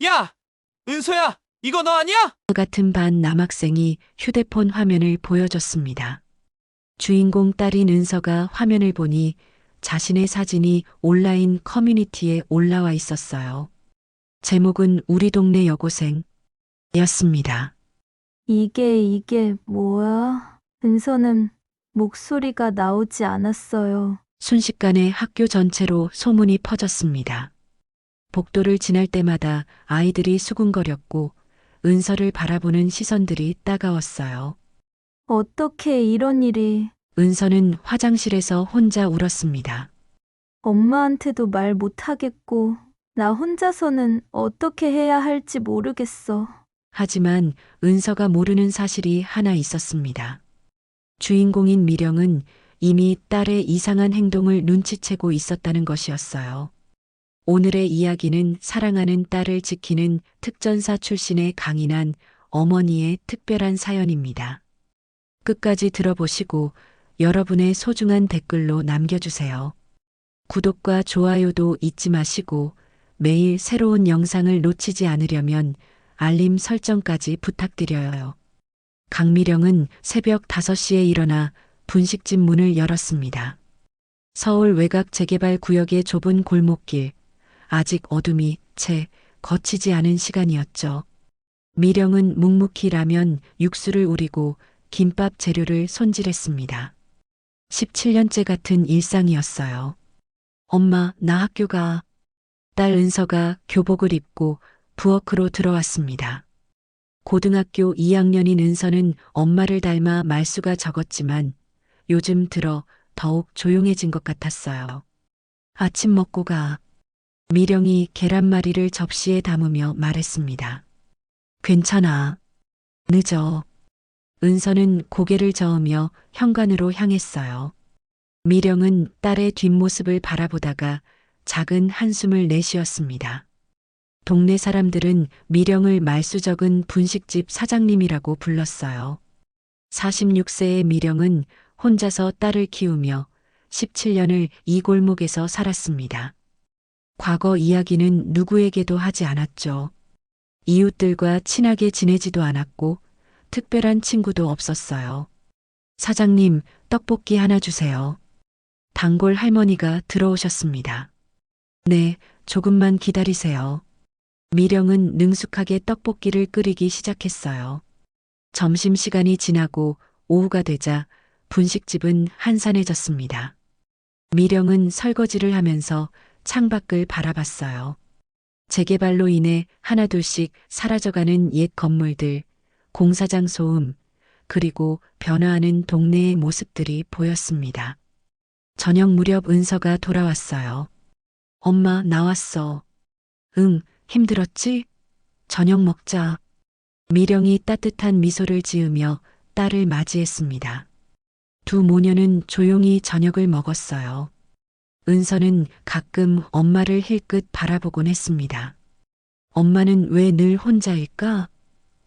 야! 은서야! 이거 너 아니야? 같은 반 남학생이 휴대폰 화면을 보여줬습니다. 주인공 딸인 은서가 화면을 보니 자신의 사진이 온라인 커뮤니티에 올라와 있었어요. 제목은 우리 동네 여고생이었습니다. 이게 뭐야? 은서는 목소리가 나오지 않았어요. 순식간에 학교 전체로 소문이 퍼졌습니다. 복도를 지날 때마다 아이들이 수군거렸고 은서를 바라보는 시선들이 따가웠어요. 어떻게 이런 일이? 은서는 화장실에서 혼자 울었습니다. 엄마한테도 말 못하겠고, 나 혼자서는 어떻게 해야 할지 모르겠어. 하지만 은서가 모르는 사실이 하나 있었습니다. 주인공인 미령은 이미 딸의 이상한 행동을 눈치채고 있었다는 것이었어요. 오늘의 이야기는 사랑하는 딸을 지키는 특전사 출신의 강인한 어머니의 특별한 사연입니다. 끝까지 들어보시고 여러분의 소중한 댓글로 남겨주세요. 구독과 좋아요도 잊지 마시고 매일 새로운 영상을 놓치지 않으려면 알림 설정까지 부탁드려요. 강미령은 새벽 5시에 일어나 분식집 문을 열었습니다. 서울 외곽 재개발 구역의 좁은 골목길, 아직 어둠이 채 거치지 않은 시간이었죠. 미령은 묵묵히 라면, 육수를 우리고 김밥 재료를 손질했습니다. 17년째 같은 일상이었어요. 엄마, 나 학교 가. 딸 은서가 교복을 입고 부엌으로 들어왔습니다. 고등학교 2학년인 은서는 엄마를 닮아 말수가 적었지만 요즘 들어 더욱 조용해진 것 같았어요. 아침 먹고 가. 미령이 계란말이를 접시에 담으며 말했습니다. 괜찮아. 늦어. 은서는 고개를 저으며 현관으로 향했어요. 미령은 딸의 뒷모습을 바라보다가 작은 한숨을 내쉬었습니다. 동네 사람들은 미령을 말수 적은 분식집 사장님이라고 불렀어요. 46세의 미령은 혼자서 딸을 키우며 17년을 이 골목에서 살았습니다. 과거 이야기는 누구에게도 하지 않았죠. 이웃들과 친하게 지내지도 않았고 특별한 친구도 없었어요. 사장님, 떡볶이 하나 주세요. 단골 할머니가 들어오셨습니다. 네, 조금만 기다리세요. 미령은 능숙하게 떡볶이를 끓이기 시작했어요. 점심시간이 지나고 오후가 되자 분식집은 한산해졌습니다. 미령은 설거지를 하면서 창밖을 바라봤어요. 재개발로 인해 하나둘씩 사라져가는 옛 건물들, 공사장 소음, 그리고 변화하는 동네의 모습들이 보였습니다. 저녁 무렵 은서가 돌아왔어요. 엄마, 나왔어. 응, 힘들었지? 저녁 먹자. 미령이 따뜻한 미소를 지으며 딸을 맞이했습니다. 두 모녀는 조용히 저녁을 먹었어요. 은서는 가끔 엄마를 힐끗 바라보곤 했습니다. 엄마는 왜 늘 혼자일까?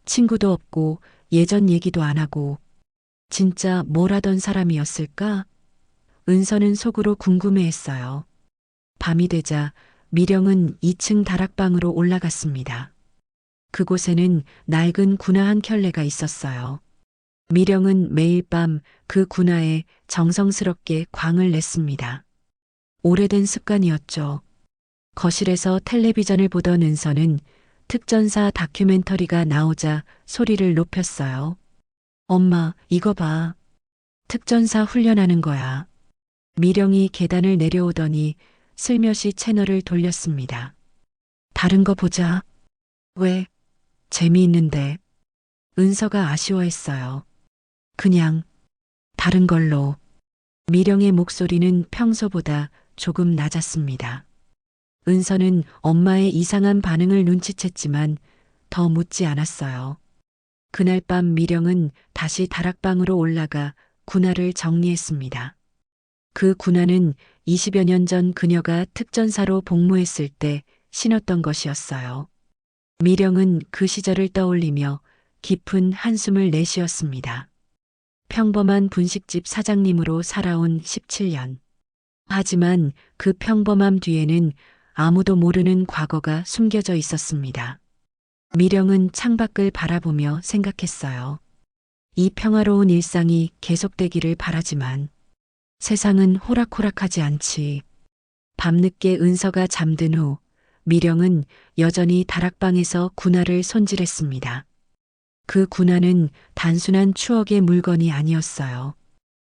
친구도 없고 예전 얘기도 안 하고 진짜 뭘 하던 사람이었을까? 은서는 속으로 궁금해했어요. 밤이 되자 미령은 2층 다락방으로 올라갔습니다. 그곳에는 낡은 군화 한 켤레가 있었어요. 미령은 매일 밤 그 군화에 정성스럽게 광을 냈습니다. 오래된 습관이었죠. 거실에서 텔레비전을 보던 은서는 특전사 다큐멘터리가 나오자 소리를 높였어요. 엄마, 이거 봐. 특전사 훈련하는 거야. 미령이 계단을 내려오더니 슬며시 채널을 돌렸습니다. 다른 거 보자. 왜? 재미있는데. 은서가 아쉬워했어요. 그냥 다른 걸로. 미령의 목소리는 평소보다 조금 낮았습니다. 은서는 엄마의 이상한 반응을 눈치챘지만 더 묻지 않았어요. 그날 밤 미령은 다시 다락방으로 올라가 군화를 정리했습니다. 그 군화는 20여 년 전 그녀가 특전사로 복무했을 때 신었던 것이었어요. 미령은 그 시절을 떠올리며 깊은 한숨을 내쉬었습니다. 평범한 분식집 사장님으로 살아온 17년. 하지만 그 평범함 뒤에는 아무도 모르는 과거가 숨겨져 있었습니다. 미령은 창밖을 바라보며 생각했어요. 이 평화로운 일상이 계속되기를 바라지만 세상은 호락호락하지 않지. 밤늦게 은서가 잠든 후 미령은 여전히 다락방에서 군화를 손질했습니다. 그 군화는 단순한 추억의 물건이 아니었어요.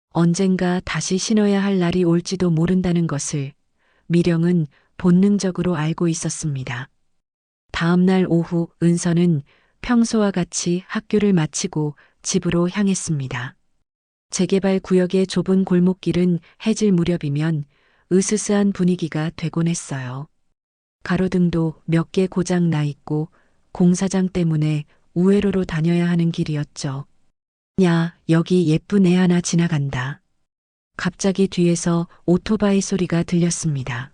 언젠가 다시 신어야 할 날이 올지도 모른다는 것을 미령은 본능적으로 알고 있었습니다. 다음 날 오후 은서는 평소와 같이 학교를 마치고 집으로 향했습니다. 재개발 구역의 좁은 골목길은 해질 무렵이면 으스스한 분위기가 되곤 했어요. 가로등도 몇 개 고장 나 있고 공사장 때문에 우회로로 다녀야 하는 길이었죠. 야, 여기 예쁜 애 하나 지나간다. 갑자기 뒤에서 오토바이 소리가 들렸습니다.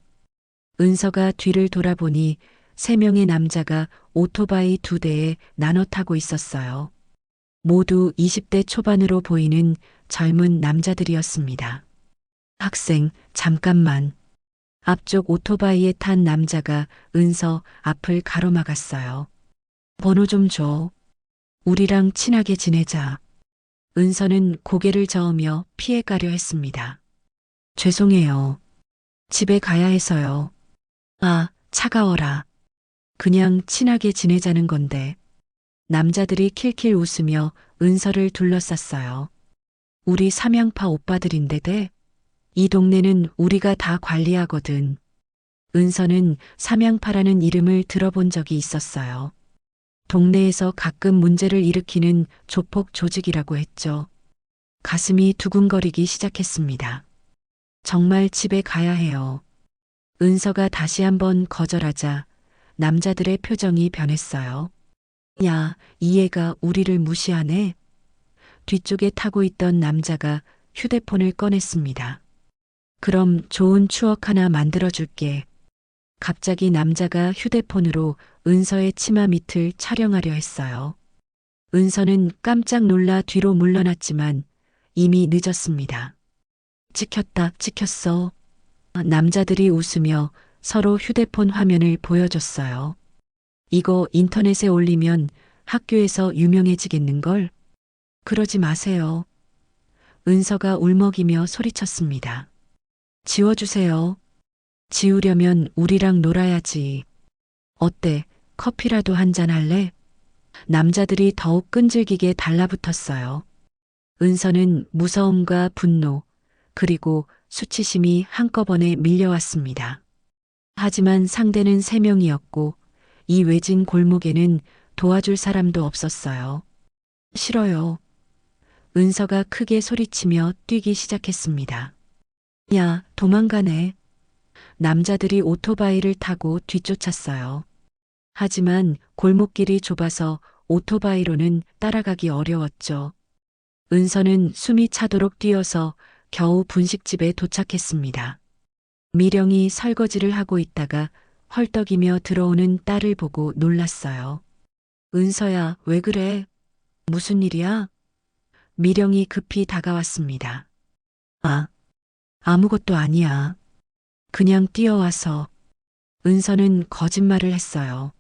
은서가 뒤를 돌아보니 3명의 남자가 오토바이 2대에 나눠 타고 있었어요. 모두 20대 초반으로 보이는 젊은 남자들이었습니다. 학생, 잠깐만. 앞쪽 오토바이에 탄 남자가 은서 앞을 가로막았어요. 번호 좀 줘. 우리랑 친하게 지내자. 은서는 고개를 저으며 피해가려 했습니다. 죄송해요. 집에 가야 해서요. 아, 차가워라. 그냥 친하게 지내자는 건데. 남자들이 킬킬 웃으며 은서를 둘러쌌어요. 우리 삼양파 오빠들인데 이 동네는 우리가 다 관리하거든. 은서는 삼양파라는 이름을 들어본 적이 있었어요. 동네에서 가끔 문제를 일으키는 조폭 조직이라고 했죠. 가슴이 두근거리기 시작했습니다. 정말 집에 가야 해요. 은서가 다시 한번 거절하자 남자들의 표정이 변했어요. 야, 이 애가 우리를 무시하네. 뒤쪽에 타고 있던 남자가 휴대폰을 꺼냈습니다. 그럼 좋은 추억 하나 만들어줄게. 갑자기 남자가 휴대폰으로 은서의 치마 밑을 촬영하려 했어요. 은서는 깜짝 놀라 뒤로 물러났지만 이미 늦었습니다. 찍혔다, 찍혔어. 남자들이 웃으며 서로 휴대폰 화면을 보여줬어요. 이거 인터넷에 올리면 학교에서 유명해지겠는걸? 그러지 마세요. 은서가 울먹이며 소리쳤습니다. 지워주세요. 지우려면 우리랑 놀아야지. 어때? 커피라도 한잔 할래? 남자들이 더욱 끈질기게 달라붙었어요. 은서는 무서움과 분노, 그리고 수치심이 한꺼번에 밀려왔습니다. 하지만 상대는 3명이었고 이 외진 골목에는 도와줄 사람도 없었어요. 싫어요. 은서가 크게 소리치며 뛰기 시작했습니다. 야, 도망가네. 남자들이 오토바이를 타고 뒤쫓았어요. 하지만 골목길이 좁아서 오토바이로는 따라가기 어려웠죠. 은서는 숨이 차도록 뛰어서 겨우 분식집에 도착했습니다. 미령이 설거지를 하고 있다가 헐떡이며 들어오는 딸을 보고 놀랐어요. 은서야, 왜 그래? 무슨 일이야? 미령이 급히 다가왔습니다. 아, 아무것도 아니야. 그냥 뛰어와서. 은서는 거짓말을 했어요.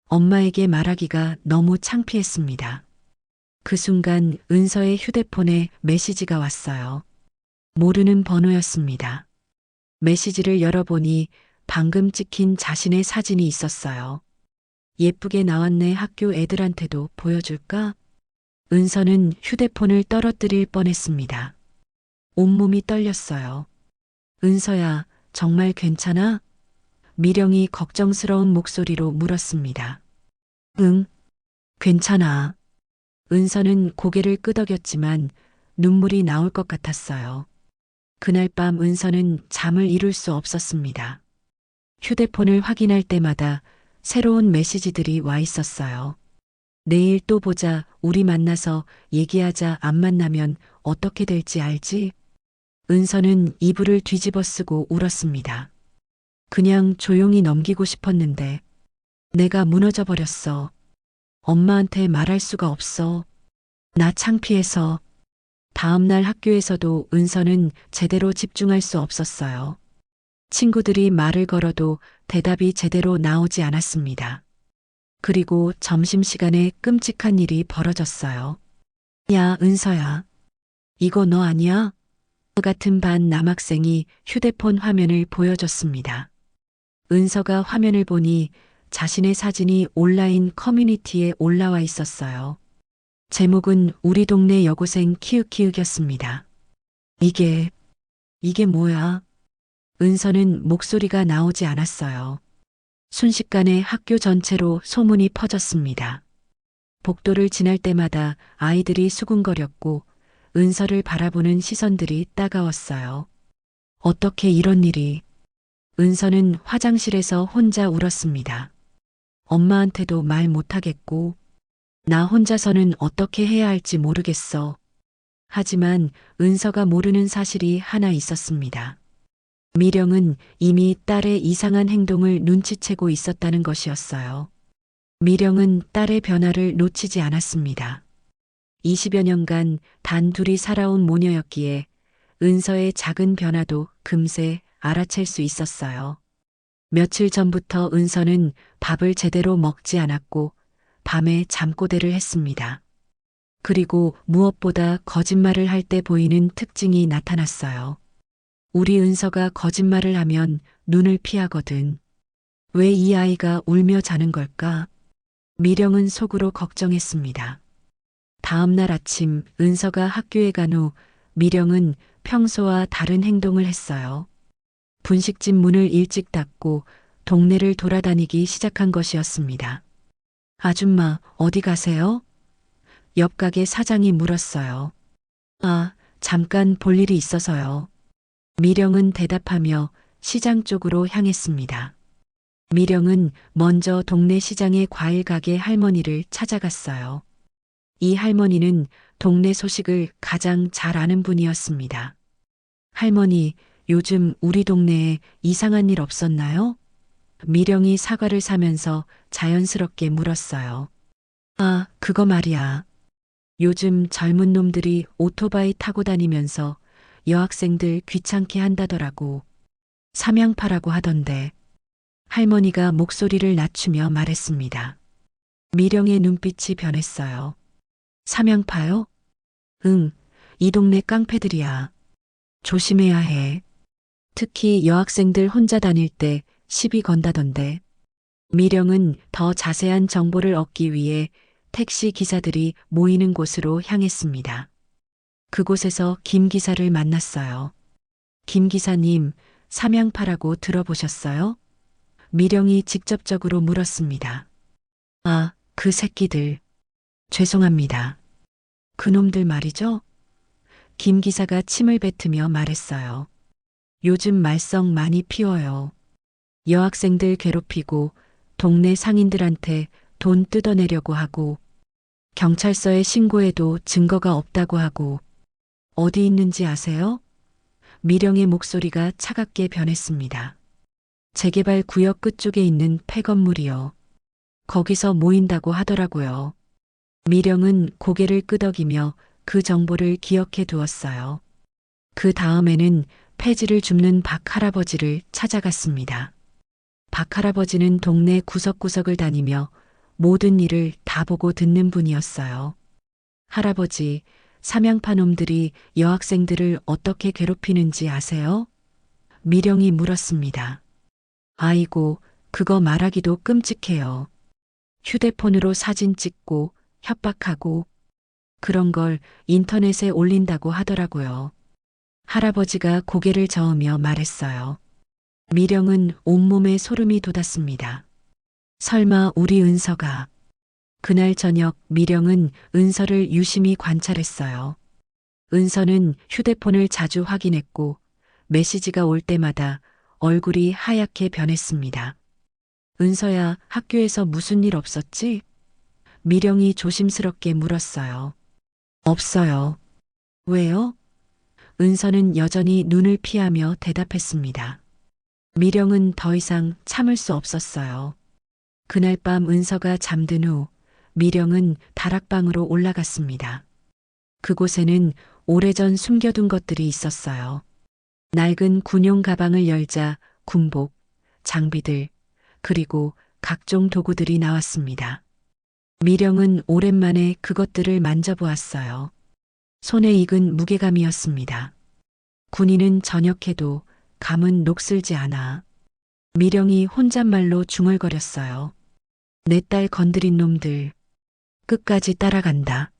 엄마에게 말하기가 너무 창피했습니다. 그 순간 은서의 휴대폰에 메시지가 왔어요. 모르는 번호였습니다. 메시지를 열어보니 방금 찍힌 자신의 사진이 있었어요. 예쁘게 나왔네. 학교 애들한테도 보여줄까? 은서는 휴대폰을 떨어뜨릴 뻔했습니다. 온몸이 떨렸어요. 은서야, 정말 괜찮아? 미령이 걱정스러운 목소리로 물었습니다. 응, 괜찮아. 은서는 고개를 끄덕였지만 눈물이 나올 것 같았어요. 그날 밤 은서는 잠을 이룰 수 없었습니다. 휴대폰을 확인할 때마다 새로운 메시지들이 와 있었어요. 내일 또 보자, 우리 만나서 얘기하자, 안 만나면 어떻게 될지 알지? 은서는 이불을 뒤집어 쓰고 울었습니다. 그냥 조용히 넘기고 싶었는데 내가 무너져 버렸어. 엄마한테 말할 수가 없어. 나 창피해서. 다음 날 학교에서도 은서는 제대로 집중할 수 없었어요. 친구들이 말을 걸어도 대답이 제대로 나오지 않았습니다. 그리고 점심시간에 끔찍한 일이 벌어졌어요. 야, 은서야. 이거 너 아니야? 같은 반 남학생이 휴대폰 화면을 보여줬습니다. 은서가 화면을 보니 자신의 사진이 온라인 커뮤니티에 올라와 있었어요. 제목은 우리 동네 여고생 키읔키읔이었습니다. 이게 뭐야? 은서는 목소리가 나오지 않았어요. 순식간에 학교 전체로 소문이 퍼졌습니다. 복도를 지날 때마다 아이들이 수군거렸고 은서를 바라보는 시선들이 따가웠어요. 어떻게 이런 일이? 은서는 화장실에서 혼자 울었습니다. 엄마한테도 말 못하겠고 나 혼자서는 어떻게 해야 할지 모르겠어. 하지만 은서가 모르는 사실이 하나 있었습니다. 미령은 이미 딸의 이상한 행동을 눈치채고 있었다는 것이었어요. 미령은 딸의 변화를 놓치지 않았습니다. 20여 년간 단둘이 살아온 모녀였기에 은서의 작은 변화도 금세 알아챌 수 있었어요. 며칠 전부터 은서는 밥을 제대로 먹지 않았고 밤에 잠꼬대를 했습니다. 그리고 무엇보다 거짓말을 할 때 보이는 특징이 나타났어요. 우리 은서가 거짓말을 하면 눈을 피하거든. 왜 이 아이가 울며 자는 걸까? 미령은 속으로 걱정했습니다. 다음 날 아침 은서가 학교에 간 후 미령은 평소와 다른 행동을 했어요. 분식집 문을 일찍 닫고 동네를 돌아다니기 시작한 것이었습니다. 아줌마, 어디 가세요? 옆 가게 사장이 물었어요. 아, 잠깐 볼 일이 있어서요. 미령은 대답하며 시장 쪽으로 향했습니다. 미령은 먼저 동네 시장의 과일 가게 할머니를 찾아갔어요. 이 할머니는 동네 소식을 가장 잘 아는 분이었습니다. 할머니, 요즘 우리 동네에 이상한 일 없었나요? 미령이 사과를 사면서 자연스럽게 물었어요. 아, 그거 말이야. 요즘 젊은 놈들이 오토바이 타고 다니면서 여학생들 귀찮게 한다더라고. 삼양파라고 하던데. 할머니가 목소리를 낮추며 말했습니다. 미령의 눈빛이 변했어요. 삼양파요? 응, 이 동네 깡패들이야. 조심해야 해. 특히 여학생들 혼자 다닐 때 시비 건다던데. 미령은 더 자세한 정보를 얻기 위해 택시 기사들이 모이는 곳으로 향했습니다. 그곳에서 김 기사를 만났어요. 김 기사님, 삼양파라고 들어보셨어요? 미령이 직접적으로 물었습니다. 아, 그 새끼들. 죄송합니다. 그놈들 말이죠? 김 기사가 침을 뱉으며 말했어요. 요즘 말썽 많이 피워요. 여학생들 괴롭히고 동네 상인들한테 돈 뜯어내려고 하고 경찰서에 신고해도 증거가 없다고 하고 어디 있는지 아세요? 미령의 목소리가 차갑게 변했습니다. 재개발 구역 끝쪽에 있는 폐건물이요. 거기서 모인다고 하더라고요. 미령은 고개를 끄덕이며 그 정보를 기억해 두었어요. 그 다음에는 폐지를 줍는 박 할아버지를 찾아갔습니다. 박 할아버지는 동네 구석구석을 다니며 모든 일을 다 보고 듣는 분이었어요. 할아버지, 삼양파 놈들이 여학생들을 어떻게 괴롭히는지 아세요? 미령이 물었습니다. 아이고, 그거 말하기도 끔찍해요. 휴대폰으로 사진 찍고 협박하고 그런 걸 인터넷에 올린다고 하더라고요. 할아버지가 고개를 저으며 말했어요. 미령은 온몸에 소름이 돋았습니다. 설마 우리 은서가. 그날 저녁 미령은 은서를 유심히 관찰했어요. 은서는 휴대폰을 자주 확인했고 메시지가 올 때마다 얼굴이 하얗게 변했습니다. 은서야, 학교에서 무슨 일 없었지? 미령이 조심스럽게 물었어요. 없어요. 왜요? 은서는 여전히 눈을 피하며 대답했습니다. 미령은 더 이상 참을 수 없었어요. 그날 밤 은서가 잠든 후 미령은 다락방으로 올라갔습니다. 그곳에는 오래전 숨겨둔 것들이 있었어요. 낡은 군용 가방을 열자 군복, 장비들, 그리고 각종 도구들이 나왔습니다. 미령은 오랜만에 그것들을 만져보았어요. 손에 익은 무게감이었습니다. 군인은 저녁해도 감은 녹슬지 않아. 미령이 혼잣말로 중얼거렸어요. 내 딸 건드린 놈들. 끝까지 따라간다.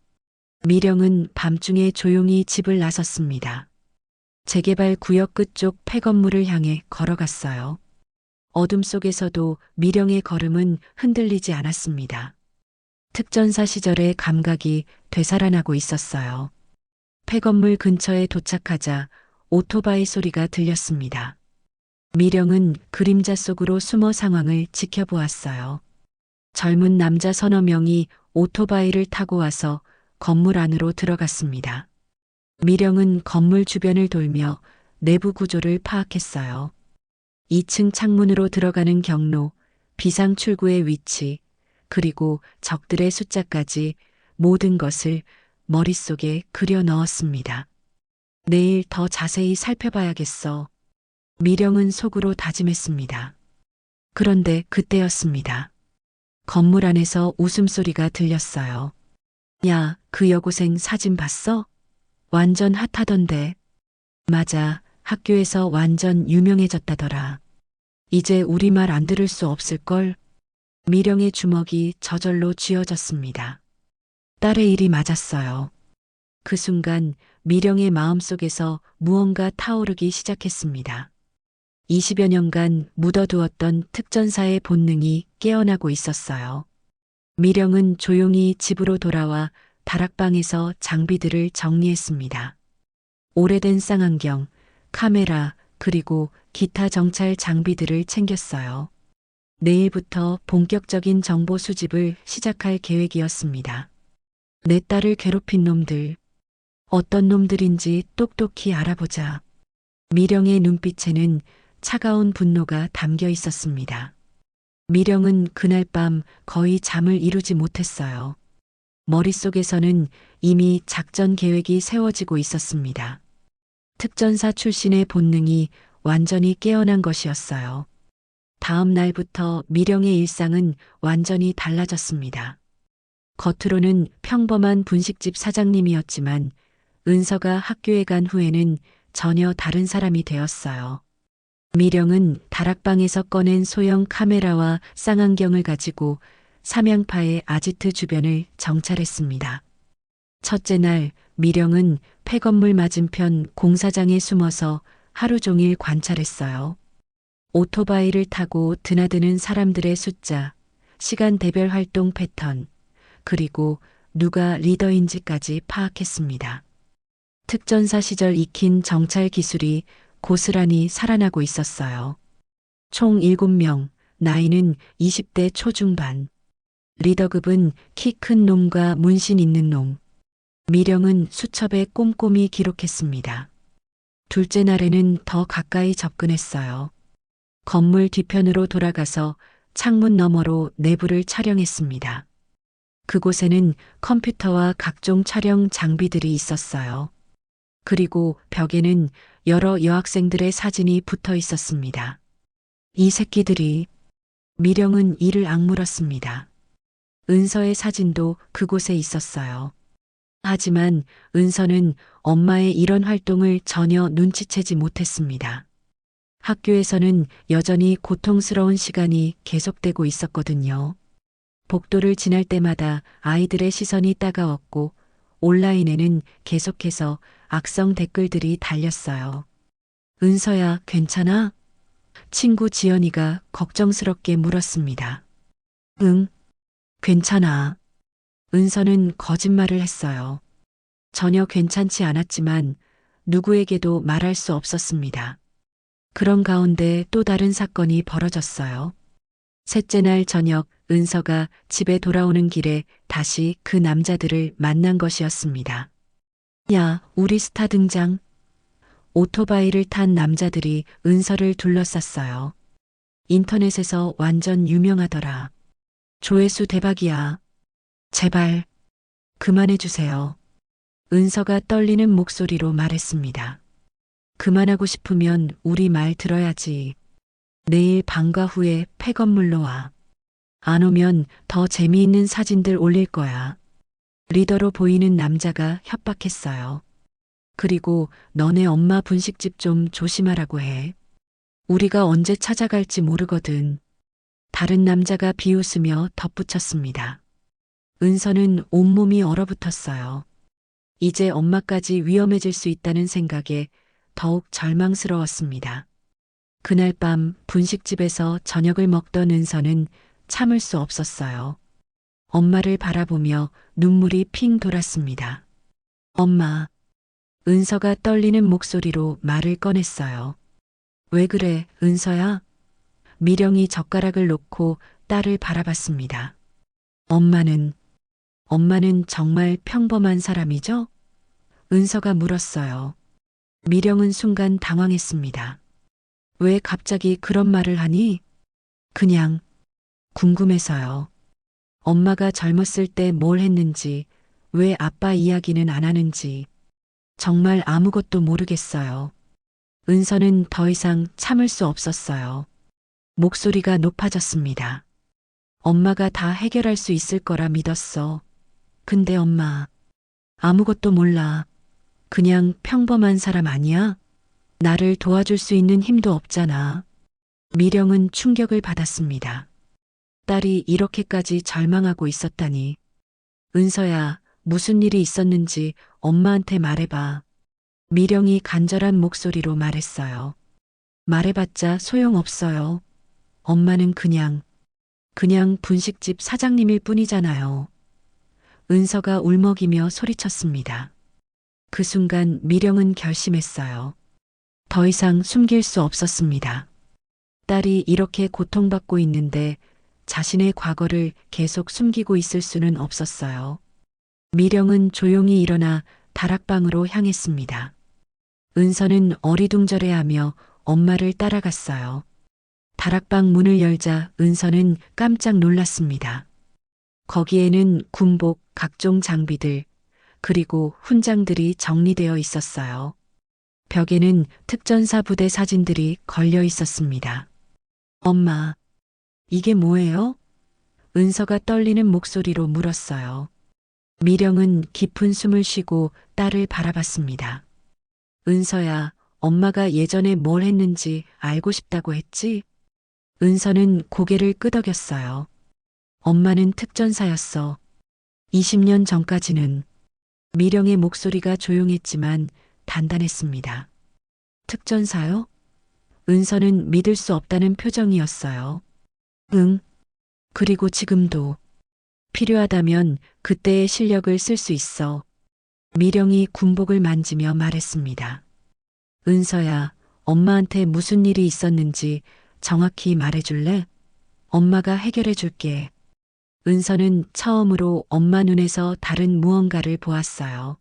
미령은 밤중에 조용히 집을 나섰습니다. 재개발 구역 끝쪽 폐건물을 향해 걸어갔어요. 어둠 속에서도 미령의 걸음은 흔들리지 않았습니다. 특전사 시절의 감각이 되살아나고 있었어요. 폐건물 근처에 도착하자 오토바이 소리가 들렸습니다. 미령은 그림자 속으로 숨어 상황을 지켜보았어요. 젊은 남자 서너 명이 오토바이를 타고 와서 건물 안으로 들어갔습니다. 미령은 건물 주변을 돌며 내부 구조를 파악했어요. 2층 창문으로 들어가는 경로, 비상 출구의 위치, 그리고 적들의 숫자까지 모든 것을 머릿속에 그려 넣었습니다. 내일 더 자세히 살펴봐야겠어. 미령은 속으로 다짐했습니다. 그런데 그때였습니다. 건물 안에서 웃음소리가 들렸어요. 야, 그 여고생 사진 봤어? 완전 핫하던데. 맞아, 학교에서 완전 유명해졌다더라. 이제 우리 말 안 들을 수 없을걸? 미령의 주먹이 저절로 쥐어졌습니다. 딸의 일이 맞았어요. 그 순간 미령의 마음속에서 무언가 타오르기 시작했습니다. 20여 년간 묻어두었던 특전사의 본능이 깨어나고 있었어요. 미령은 조용히 집으로 돌아와 다락방에서 장비들을 정리했습니다. 오래된 쌍안경, 카메라, 그리고 기타 정찰 장비들을 챙겼어요. 내일부터 본격적인 정보 수집을 시작할 계획이었습니다. 내 딸을 괴롭힌 놈들, 어떤 놈들인지 똑똑히 알아보자. 미령의 눈빛에는 차가운 분노가 담겨 있었습니다. 미령은 그날 밤 거의 잠을 이루지 못했어요. 머릿속에서는 이미 작전 계획이 세워지고 있었습니다. 특전사 출신의 본능이 완전히 깨어난 것이었어요. 다음 날부터 미령의 일상은 완전히 달라졌습니다. 겉으로는 평범한 분식집 사장님이었지만 은서가 학교에 간 후에는 전혀 다른 사람이 되었어요. 미령은 다락방에서 꺼낸 소형 카메라와 쌍안경을 가지고 삼양파의 아지트 주변을 정찰했습니다. 첫째 날 미령은 폐건물 맞은편 공사장에 숨어서 하루 종일 관찰했어요. 오토바이를 타고 드나드는 사람들의 숫자, 시간대별 활동 패턴, 그리고 누가 리더인지까지 파악했습니다. 특전사 시절 익힌 정찰 기술이 고스란히 살아나고 있었어요. 총 7명, 나이는 20대 초중반. 리더급은 키 큰 놈과 문신 있는 놈. 미령은 수첩에 꼼꼼히 기록했습니다. 둘째 날에는 더 가까이 접근했어요. 건물 뒤편으로 돌아가서 창문 너머로 내부를 촬영했습니다. 그곳에는 컴퓨터와 각종 촬영 장비들이 있었어요. 그리고 벽에는 여러 여학생들의 사진이 붙어 있었습니다. 이 새끼들이. 미령은 이를 악물었습니다. 은서의 사진도 그곳에 있었어요. 하지만 은서는 엄마의 이런 활동을 전혀 눈치채지 못했습니다. 학교에서는 여전히 고통스러운 시간이 계속되고 있었거든요. 복도를 지날 때마다 아이들의 시선이 따가웠고 온라인에는 계속해서 악성 댓글들이 달렸어요. 은서야, 괜찮아? 친구 지연이가 걱정스럽게 물었습니다. 응, 괜찮아. 은서는 거짓말을 했어요. 전혀 괜찮지 않았지만 누구에게도 말할 수 없었습니다. 그런 가운데 또 다른 사건이 벌어졌어요. 셋째 날 저녁 은서가 집에 돌아오는 길에 다시 그 남자들을 만난 것이었습니다. 야, 우리 스타 등장. 오토바이를 탄 남자들이 은서를 둘러쌌어요. 인터넷에서 완전 유명하더라. 조회수 대박이야. 제발 그만해주세요. 은서가 떨리는 목소리로 말했습니다. 그만하고 싶으면 우리 말 들어야지. 내일 방과 후에 폐건물로 와. 안 오면 더 재미있는 사진들 올릴 거야. 리더로 보이는 남자가 협박했어요. 그리고 너네 엄마 분식집 좀 조심하라고 해. 우리가 언제 찾아갈지 모르거든. 다른 남자가 비웃으며 덧붙였습니다. 은서는 온몸이 얼어붙었어요. 이제 엄마까지 위험해질 수 있다는 생각에 더욱 절망스러웠습니다. 그날 밤 분식집에서 저녁을 먹던 은서는 참을 수 없었어요. 엄마를 바라보며 눈물이 핑 돌았습니다. 엄마. 은서가 떨리는 목소리로 말을 꺼냈어요. 왜 그래, 은서야? 미령이 젓가락을 놓고 딸을 바라봤습니다. 엄마는 정말 평범한 사람이죠? 은서가 물었어요. 미령은 순간 당황했습니다. 왜 갑자기 그런 말을 하니? 그냥 궁금해서요. 엄마가 젊었을 때 뭘 했는지, 왜 아빠 이야기는 안 하는지, 정말 아무것도 모르겠어요. 은서는 더 이상 참을 수 없었어요. 목소리가 높아졌습니다. 엄마가 다 해결할 수 있을 거라 믿었어. 근데 엄마, 아무것도 몰라. 그냥 평범한 사람 아니야? 나를 도와줄 수 있는 힘도 없잖아. 미령은 충격을 받았습니다. 딸이 이렇게까지 절망하고 있었다니. 은서야, 무슨 일이 있었는지 엄마한테 말해봐. 미령이 간절한 목소리로 말했어요. 말해봤자 소용없어요. 엄마는 그냥 분식집 사장님일 뿐이잖아요. 은서가 울먹이며 소리쳤습니다. 그 순간 미령은 결심했어요. 더 이상 숨길 수 없었습니다. 딸이 이렇게 고통받고 있는데 자신의 과거를 계속 숨기고 있을 수는 없었어요. 미령은 조용히 일어나 다락방으로 향했습니다. 은서는 어리둥절해하며 엄마를 따라갔어요. 다락방 문을 열자 은서는 깜짝 놀랐습니다. 거기에는 군복, 각종 장비들, 그리고 훈장들이 정리되어 있었어요. 벽에는 특전사 부대 사진들이 걸려 있었습니다. 엄마, 이게 뭐예요? 은서가 떨리는 목소리로 물었어요. 미령은 깊은 숨을 쉬고 딸을 바라봤습니다. 은서야, 엄마가 예전에 뭘 했는지 알고 싶다고 했지? 은서는 고개를 끄덕였어요. 엄마는 특전사였어. 20년 전까지는. 미령의 목소리가 조용했지만 단단했습니다. 특전사요? 은서는 믿을 수 없다는 표정이었어요. 응. 그리고 지금도. 필요하다면 그때의 실력을 쓸 수 있어. 미령이 군복을 만지며 말했습니다. 은서야, 엄마한테 무슨 일이 있었는지 정확히 말해줄래? 엄마가 해결해 줄게. 은서는 처음으로 엄마 눈에서 다른 무언가를 보았어요.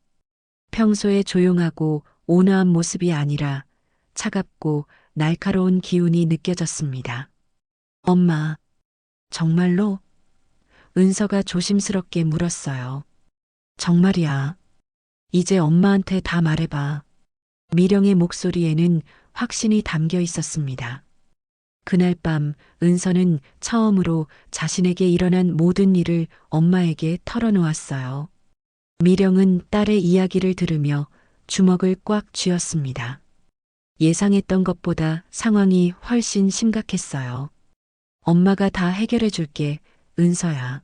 평소에 조용하고 온화한 모습이 아니라 차갑고 날카로운 기운이 느껴졌습니다. 엄마, 정말로? 은서가 조심스럽게 물었어요. 정말이야. 이제 엄마한테 다 말해봐. 미령의 목소리에는 확신이 담겨 있었습니다. 그날 밤 은서는 처음으로 자신에게 일어난 모든 일을 엄마에게 털어놓았어요. 미령은 딸의 이야기를 들으며 주먹을 꽉 쥐었습니다. 예상했던 것보다 상황이 훨씬 심각했어요. 엄마가 다 해결해 줄게, 은서야.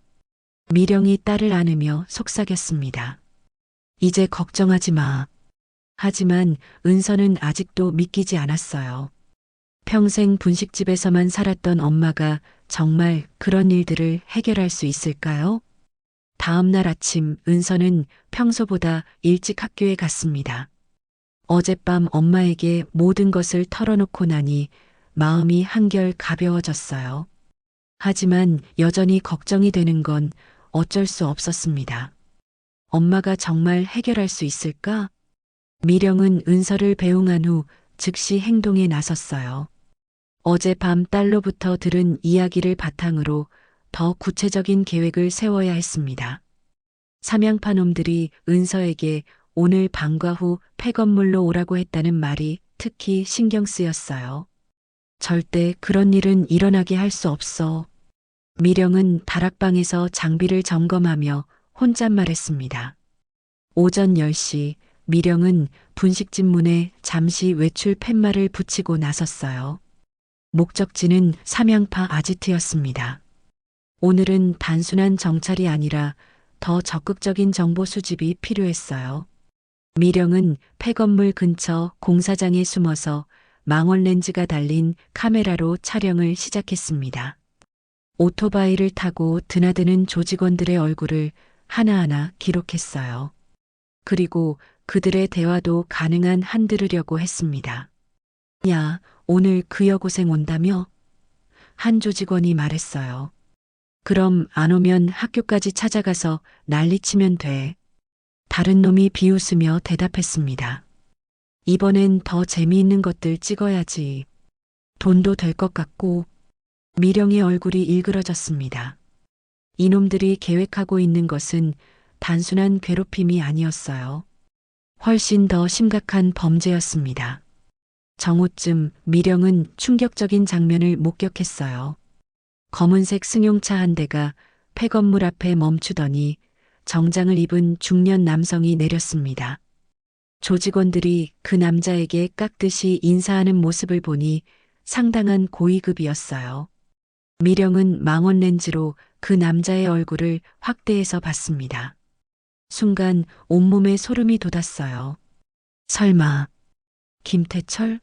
미령이 딸을 안으며 속삭였습니다. 이제 걱정하지 마. 하지만 은서는 아직도 믿기지 않았어요. 평생 분식집에서만 살았던 엄마가 정말 그런 일들을 해결할 수 있을까요? 다음 날 아침 은서는 평소보다 일찍 학교에 갔습니다. 어젯밤 엄마에게 모든 것을 털어놓고 나니 마음이 한결 가벼워졌어요. 하지만 여전히 걱정이 되는 건 어쩔 수 없었습니다. 엄마가 정말 해결할 수 있을까? 미령은 은서를 배웅한 후 즉시 행동에 나섰어요. 어젯밤 딸로부터 들은 이야기를 바탕으로 더 구체적인 계획을 세워야 했습니다. 삼양파 놈들이 은서에게 오늘 방과 후 폐건물로 오라고 했다는 말이 특히 신경 쓰였어요. 절대 그런 일은 일어나게 할 수 없어. 미령은 다락방에서 장비를 점검하며 혼잣말했습니다. 오전 10시 미령은 분식집 문에 잠시 외출 팻말을 붙이고 나섰어요. 목적지는 삼양파 아지트였습니다. 오늘은 단순한 정찰이 아니라 더 적극적인 정보 수집이 필요했어요. 미령은 폐건물 근처 공사장에 숨어서 망원 렌즈가 달린 카메라로 촬영을 시작했습니다. 오토바이를 타고 드나드는 조직원들의 얼굴을 하나하나 기록했어요. 그리고 그들의 대화도 가능한 한 들으려고 했습니다. 야, 오늘 그 여고생 온다며? 한 조직원이 말했어요. 그럼 안 오면 학교까지 찾아가서 난리치면 돼. 다른 놈이 비웃으며 대답했습니다. 이번엔 더 재미있는 것들 찍어야지. 돈도 될 것 같고. 미령의 얼굴이 일그러졌습니다. 이놈들이 계획하고 있는 것은 단순한 괴롭힘이 아니었어요. 훨씬 더 심각한 범죄였습니다. 정오쯤 미령은 충격적인 장면을 목격했어요. 검은색 승용차 한 대가 폐건물 앞에 멈추더니 정장을 입은 중년 남성이 내렸습니다. 조직원들이 그 남자에게 깍듯이 인사하는 모습을 보니 상당한 고위급이었어요. 미령은 망원 렌즈로 그 남자의 얼굴을 확대해서 봤습니다. 순간 온몸에 소름이 돋았어요. 설마 김태철?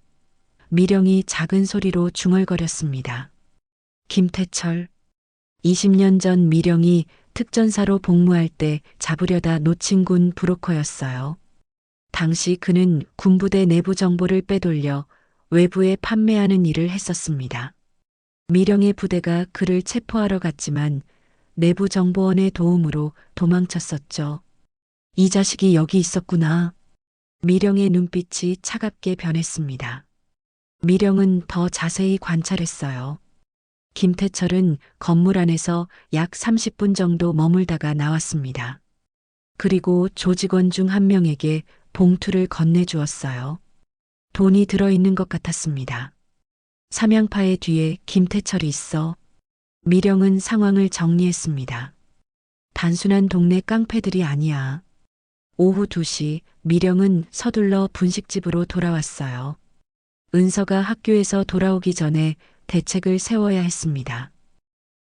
미령이 작은 소리로 중얼거렸습니다. 김태철. 20년 전 미령이 특전사로 복무할 때 잡으려다 놓친 군 브로커였어요. 당시 그는 군부대 내부 정보를 빼돌려 외부에 판매하는 일을 했었습니다. 미령의 부대가 그를 체포하러 갔지만 내부 정보원의 도움으로 도망쳤었죠. 이 자식이 여기 있었구나. 미령의 눈빛이 차갑게 변했습니다. 미령은 더 자세히 관찰했어요. 김태철은 건물 안에서 약 30분 정도 머물다가 나왔습니다. 그리고 조직원 중 한 명에게 봉투를 건네주었어요. 돈이 들어있는 것 같았습니다. 삼양파의 뒤에 김태철이 있어. 미령은 상황을 정리했습니다. 단순한 동네 깡패들이 아니야. 오후 2시 미령은 서둘러 분식집으로 돌아왔어요. 은서가 학교에서 돌아오기 전에 대책을 세워야 했습니다.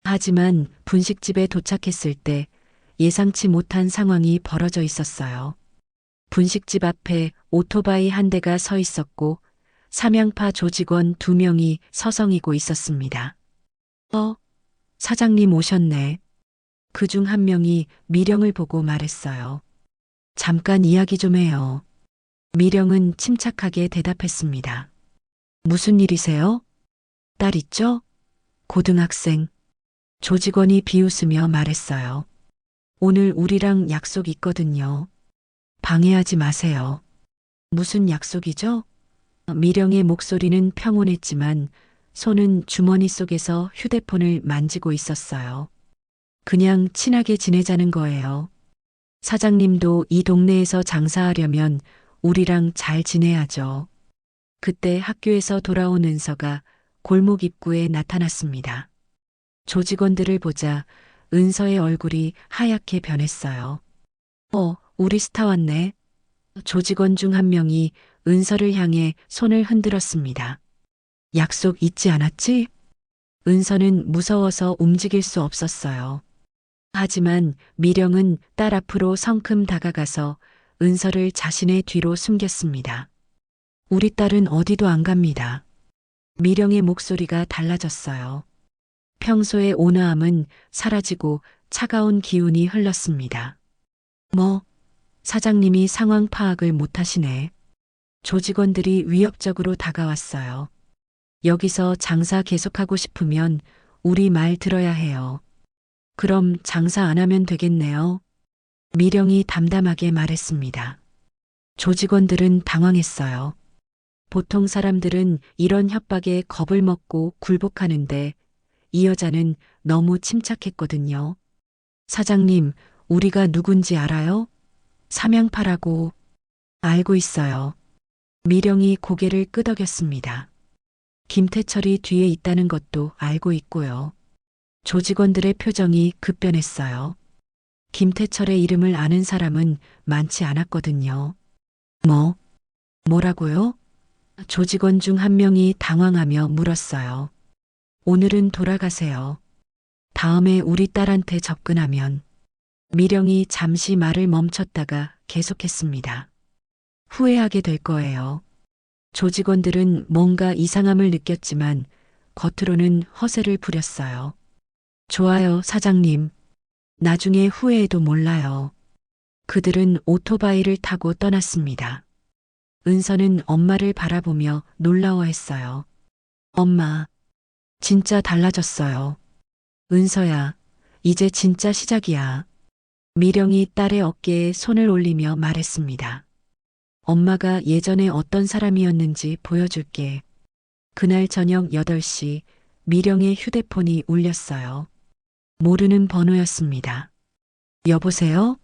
하지만 분식집에 도착했을 때 예상치 못한 상황이 벌어져 있었어요. 분식집 앞에 오토바이 한 대가 서 있었고 삼양파 조직원 2명이 서성이고 있었습니다. 사장님 오셨네. 그중 한 명이 미령을 보고 말했어요. 잠깐 이야기 좀 해요. 미령은 침착하게 대답했습니다. 무슨 일이세요? 딸 있죠? 고등학생. 조직원이 비웃으며 말했어요. 오늘 우리랑 약속 있거든요. 방해하지 마세요. 무슨 약속이죠? 미령의 목소리는 평온했지만 손은 주머니 속에서 휴대폰을 만지고 있었어요. 그냥 친하게 지내자는 거예요. 사장님도 이 동네에서 장사하려면 우리랑 잘 지내야죠. 그때 학교에서 돌아온 은서가 골목 입구에 나타났습니다. 조직원들을 보자 은서의 얼굴이 하얗게 변했어요. 우리 스타 왔네. 조직원 중 한 명이 은서를 향해 손을 흔들었습니다. 약속 잊지 않았지? 은서는 무서워서 움직일 수 없었어요. 하지만 미령은 딸 앞으로 성큼 다가가서 은서를 자신의 뒤로 숨겼습니다. 우리 딸은 어디도 안 갑니다. 미령의 목소리가 달라졌어요. 평소의 온화함은 사라지고 차가운 기운이 흘렀습니다. 사장님이 상황 파악을 못하시네. 조직원들이 위협적으로 다가왔어요. 여기서 장사 계속하고 싶으면 우리 말 들어야 해요. 그럼 장사 안 하면 되겠네요. 미령이 담담하게 말했습니다. 조직원들은 당황했어요. 보통 사람들은 이런 협박에 겁을 먹고 굴복하는데 이 여자는 너무 침착했거든요. 사장님, 우리가 누군지 알아요? 삼양파라고. 알고 있어요. 미령이 고개를 끄덕였습니다. 김태철이 뒤에 있다는 것도 알고 있고요. 조직원들의 표정이 급변했어요. 김태철의 이름을 아는 사람은 많지 않았거든요. 뭐라고요? 조직원 중 한 명이 당황하며 물었어요. 오늘은 돌아가세요. 다음에 우리 딸한테 접근하면. 미령이 잠시 말을 멈췄다가 계속했습니다. 후회하게 될 거예요. 조직원들은 뭔가 이상함을 느꼈지만 겉으로는 허세를 부렸어요. 좋아요, 사장님. 나중에 후회해도 몰라요. 그들은 오토바이를 타고 떠났습니다. 은서는 엄마를 바라보며 놀라워했어요. 엄마, 진짜 달라졌어요. 은서야, 이제 진짜 시작이야. 미령이 딸의 어깨에 손을 올리며 말했습니다. 엄마가 예전에 어떤 사람이었는지 보여줄게. 그날 저녁 8시 미령의 휴대폰이 울렸어요. 모르는 번호였습니다. 여보세요?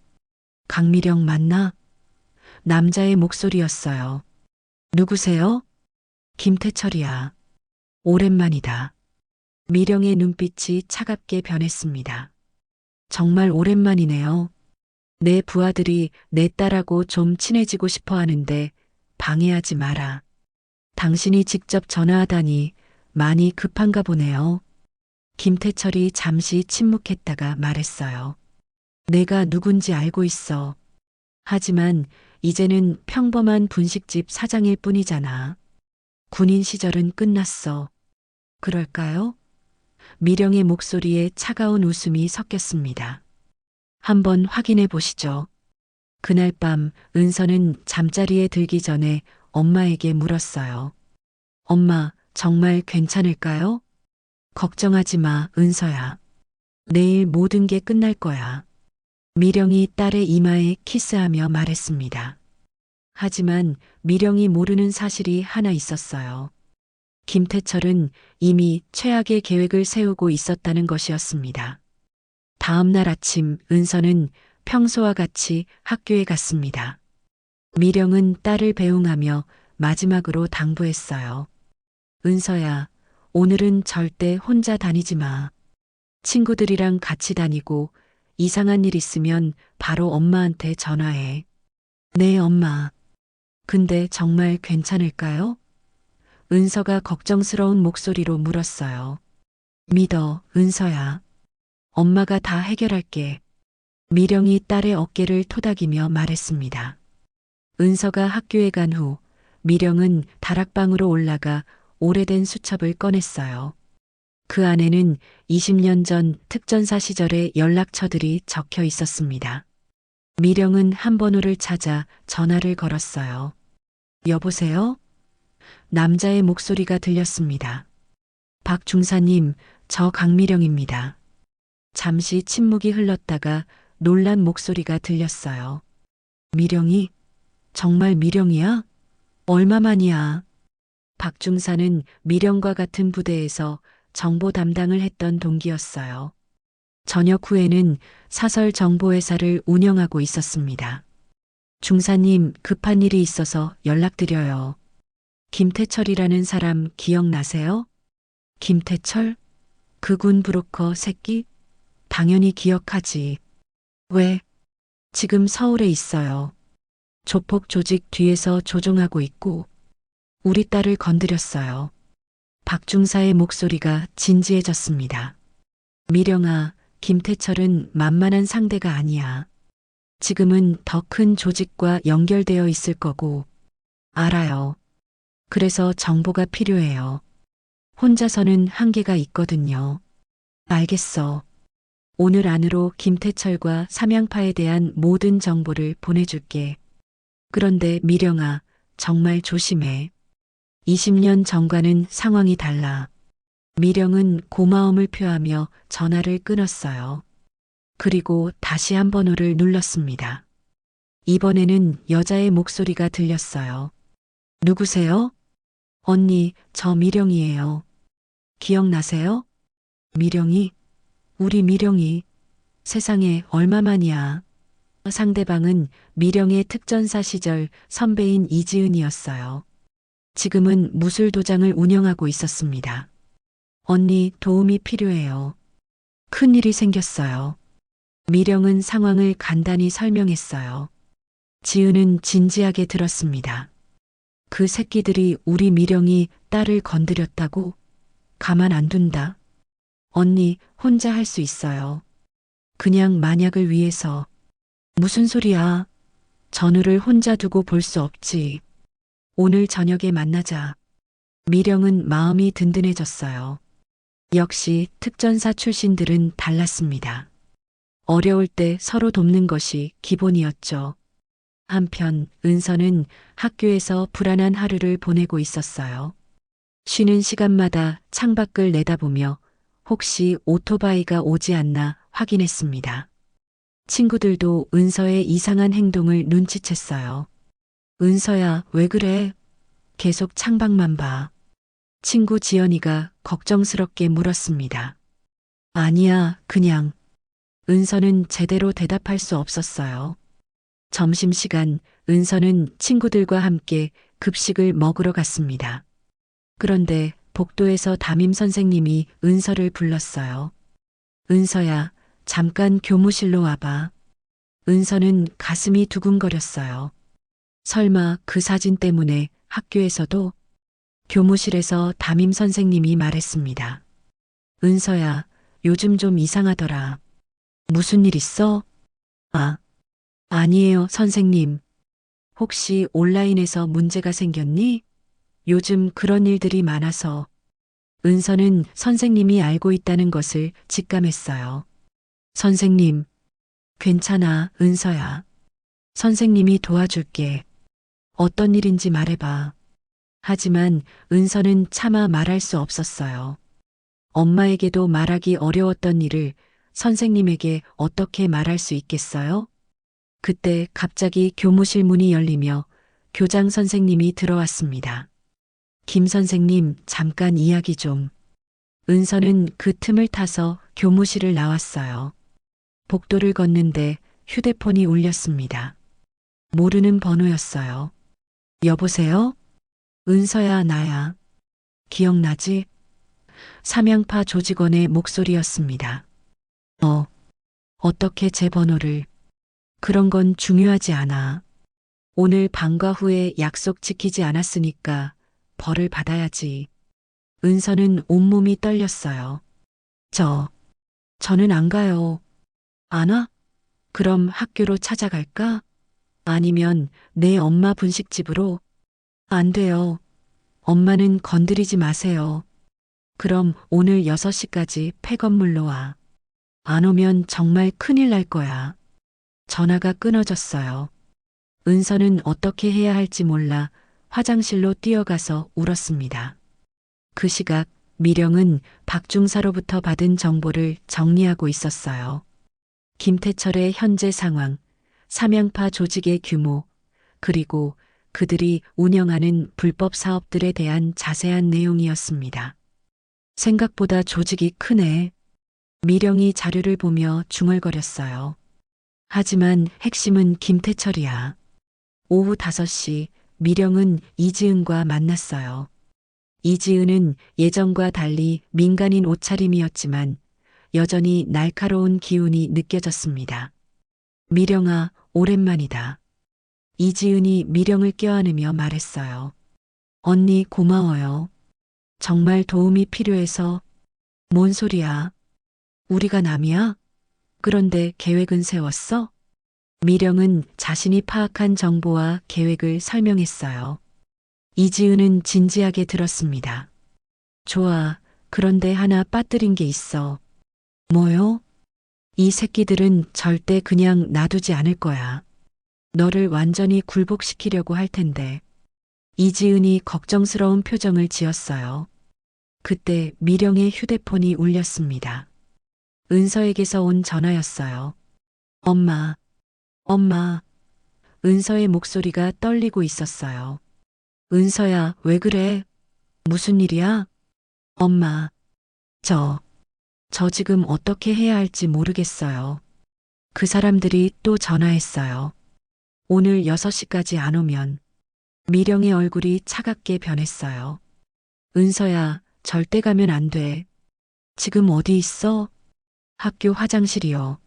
강미령 맞나? 남자의 목소리였어요. 누구세요? 김태철이야. 오랜만이다. 미령의 눈빛이 차갑게 변했습니다. 정말 오랜만이네요. 내 부하들이 내 딸하고 좀 친해지고 싶어 하는데 방해하지 마라. 당신이 직접 전화하다니 많이 급한가 보네요. 김태철이 잠시 침묵했다가 말했어요. 내가 누군지 알고 있어. 하지만 이제는 평범한 분식집 사장일 뿐이잖아. 군인 시절은 끝났어. 그럴까요? 미령의 목소리에 차가운 웃음이 섞였습니다. 한번 확인해 보시죠. 그날 밤 은서는 잠자리에 들기 전에 엄마에게 물었어요. 엄마, 정말 괜찮을까요? 걱정하지 마, 은서야. 내일 모든 게 끝날 거야. 미령이 딸의 이마에 키스하며 말했습니다. 하지만 미령이 모르는 사실이 하나 있었어요. 김태철은 이미 최악의 계획을 세우고 있었다는 것이었습니다. 다음 날 아침 은서는 평소와 같이 학교에 갔습니다. 미령은 딸을 배웅하며 마지막으로 당부했어요. 은서야, 오늘은 절대 혼자 다니지 마. 친구들이랑 같이 다니고 이상한 일 있으면 바로 엄마한테 전화해. 네, 엄마. 근데 정말 괜찮을까요? 은서가 걱정스러운 목소리로 물었어요. 믿어, 은서야. 엄마가 다 해결할게. 미령이 딸의 어깨를 토닥이며 말했습니다. 은서가 학교에 간 후 미령은 다락방으로 올라가 오래된 수첩을 꺼냈어요. 그 안에는 20년 전 특전사 시절의 연락처들이 적혀 있었습니다. 미령은 한 번호를 찾아 전화를 걸었어요. 여보세요? 남자의 목소리가 들렸습니다. 박 중사님, 저 강미령입니다. 잠시 침묵이 흘렀다가 놀란 목소리가 들렸어요. 미령이? 정말 미령이야? 얼마만이야? 박 중사는 미령과 같은 부대에서 정보 담당을 했던 동기였어요. 전역 후에는 사설 정보회사를 운영하고 있었습니다. 중사님, 급한 일이 있어서 연락드려요. 김태철이라는 사람 기억나세요? 김태철? 그 군 브로커 새끼? 당연히 기억하지. 왜? 지금 서울에 있어요. 조폭 조직 뒤에서 조종하고 있고 우리 딸을 건드렸어요. 박중사의 목소리가 진지해졌습니다. 미령아, 김태철은 만만한 상대가 아니야. 지금은 더 큰 조직과 연결되어 있을 거고. 알아요. 그래서 정보가 필요해요. 혼자서는 한계가 있거든요. 알겠어. 오늘 안으로 김태철과 삼양파에 대한 모든 정보를 보내줄게. 그런데 미령아, 정말 조심해. 20년 전과는 상황이 달라. 미령은 고마움을 표하며 전화를 끊었어요. 그리고 다시 한 번호를 눌렀습니다. 이번에는 여자의 목소리가 들렸어요. 누구세요? 언니, 저 미령이에요. 기억나세요? 미령이? 우리 미령이. 세상에 얼마만이야. 상대방은 미령의 특전사 시절 선배인 이지은이었어요. 지금은 무술도장을 운영하고 있었습니다. 언니, 도움이 필요해요. 큰일이 생겼어요. 미령은 상황을 간단히 설명했어요. 지은은 진지하게 들었습니다. 그 새끼들이 우리 미령이 딸을 건드렸다고? 가만 안 둔다. 언니, 혼자 할 수 있어요. 그냥 만약을 위해서. 무슨 소리야? 전우를 혼자 두고 볼 수 없지. 오늘 저녁에 만나자. 미령은 마음이 든든해졌어요. 역시 특전사 출신들은 달랐습니다. 어려울 때 서로 돕는 것이 기본이었죠. 한편 은서는 학교에서 불안한 하루를 보내고 있었어요. 쉬는 시간마다 창밖을 내다보며 혹시 오토바이가 오지 않나 확인했습니다. 친구들도 은서의 이상한 행동을 눈치챘어요. 은서야, 왜 그래? 계속 창밖만 봐. 친구 지연이가 걱정스럽게 물었습니다. 아니야, 그냥. 은서는 제대로 대답할 수 없었어요. 점심시간 은서는 친구들과 함께 급식을 먹으러 갔습니다. 그런데 복도에서 담임 선생님이 은서를 불렀어요. 은서야, 잠깐 교무실로 와봐. 은서는 가슴이 두근거렸어요. 설마 그 사진 때문에 학교에서도? 교무실에서 담임 선생님이 말했습니다. 은서야, 요즘 좀 이상하더라. 무슨 일 있어? 아니에요, 선생님. 혹시 온라인에서 문제가 생겼니? 요즘 그런 일들이 많아서. 은서는 선생님이 알고 있다는 것을 직감했어요. 선생님, 괜찮아, 은서야. 선생님이 도와줄게. 어떤 일인지 말해봐. 하지만 은서는 차마 말할 수 없었어요. 엄마에게도 말하기 어려웠던 일을 선생님에게 어떻게 말할 수 있겠어요? 그때 갑자기 교무실 문이 열리며 교장 선생님이 들어왔습니다. 김 선생님, 잠깐 이야기 좀. 은서는 그 틈을 타서 교무실을 나왔어요. 복도를 걷는데 휴대폰이 울렸습니다. 모르는 번호였어요. 여보세요? 은서야, 나야. 기억나지? 삼양파 조직원의 목소리였습니다. 어떻게 제 번호를? 그런 건 중요하지 않아. 오늘 방과 후에 약속 지키지 않았으니까 벌을 받아야지. 은서는 온몸이 떨렸어요. 저는 안 가요. 안 와? 그럼 학교로 찾아갈까? 아니면 내 엄마 분식집으로? 안 돼요. 엄마는 건드리지 마세요. 그럼 오늘 6시까지 폐건물로 와. 안 오면 정말 큰일 날 거야. 전화가 끊어졌어요. 은서는 어떻게 해야 할지 몰라 화장실로 뛰어가서 울었습니다. 그 시각 미령은 박중사로부터 받은 정보를 정리하고 있었어요. 김태철의 현재 상황, 삼양파 조직의 규모, 그리고 그들이 운영하는 불법 사업들에 대한 자세한 내용이었습니다. 생각보다 조직이 크네. 미령이 자료를 보며 중얼거렸어요. 하지만 핵심은 김태철이야. 오후 5시 미령은 이지은과 만났어요. 이지은은 예전과 달리 민간인 옷차림이었지만 여전히 날카로운 기운이 느껴졌습니다. 미령아, 오랜만이다. 이지은이 미령을 껴안으며 말했어요. 언니, 고마워요. 정말 도움이 필요해서. 뭔 소리야? 우리가 남이야? 그런데 계획은 세웠어? 미령은 자신이 파악한 정보와 계획을 설명했어요. 이지은은 진지하게 들었습니다. 좋아. 그런데 하나 빠뜨린 게 있어. 뭐요? 이 새끼들은 절대 그냥 놔두지 않을 거야. 너를 완전히 굴복시키려고 할 텐데. 이지은이 걱정스러운 표정을 지었어요. 그때 미령의 휴대폰이 울렸습니다. 은서에게서 온 전화였어요. 엄마. 은서의 목소리가 떨리고 있었어요. 은서야, 왜 그래? 무슨 일이야? 엄마. 저 지금 어떻게 해야 할지 모르겠어요. 그 사람들이 또 전화했어요. 오늘 6시까지 안 오면. 미령의 얼굴이 차갑게 변했어요. 은서야, 절대 가면 안 돼. 지금 어디 있어? 학교 화장실이요.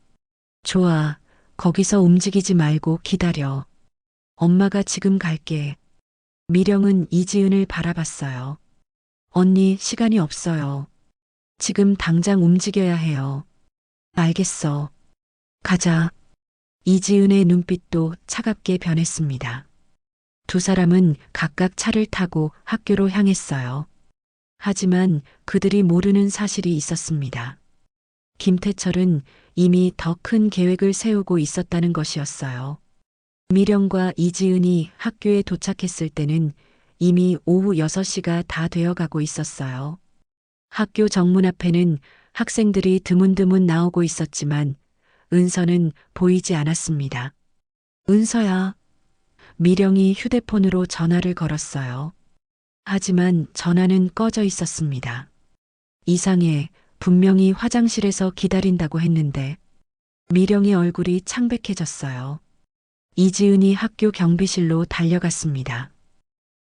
좋아. 거기서 움직이지 말고 기다려. 엄마가 지금 갈게. 미령은 이지은을 바라봤어요. 언니, 시간이 없어요. 지금 당장 움직여야 해요. 알겠어. 가자. 이지은의 눈빛도 차갑게 변했습니다. 두 사람은 각각 차를 타고 학교로 향했어요. 하지만 그들이 모르는 사실이 있었습니다. 김태철은 이미 더 큰 계획을 세우고 있었다는 것이었어요. 미령과 이지은이 학교에 도착했을 때는 이미 오후 6시가 다 되어가고 있었어요. 학교 정문 앞에는 학생들이 드문드문 나오고 있었지만 은서는 보이지 않았습니다. 은서야. 미령이 휴대폰으로 전화를 걸었어요. 하지만 전화는 꺼져 있었습니다. 이상해. 분명히 화장실에서 기다린다고 했는데. 미령의 얼굴이 창백해졌어요. 이지은이 학교 경비실로 달려갔습니다.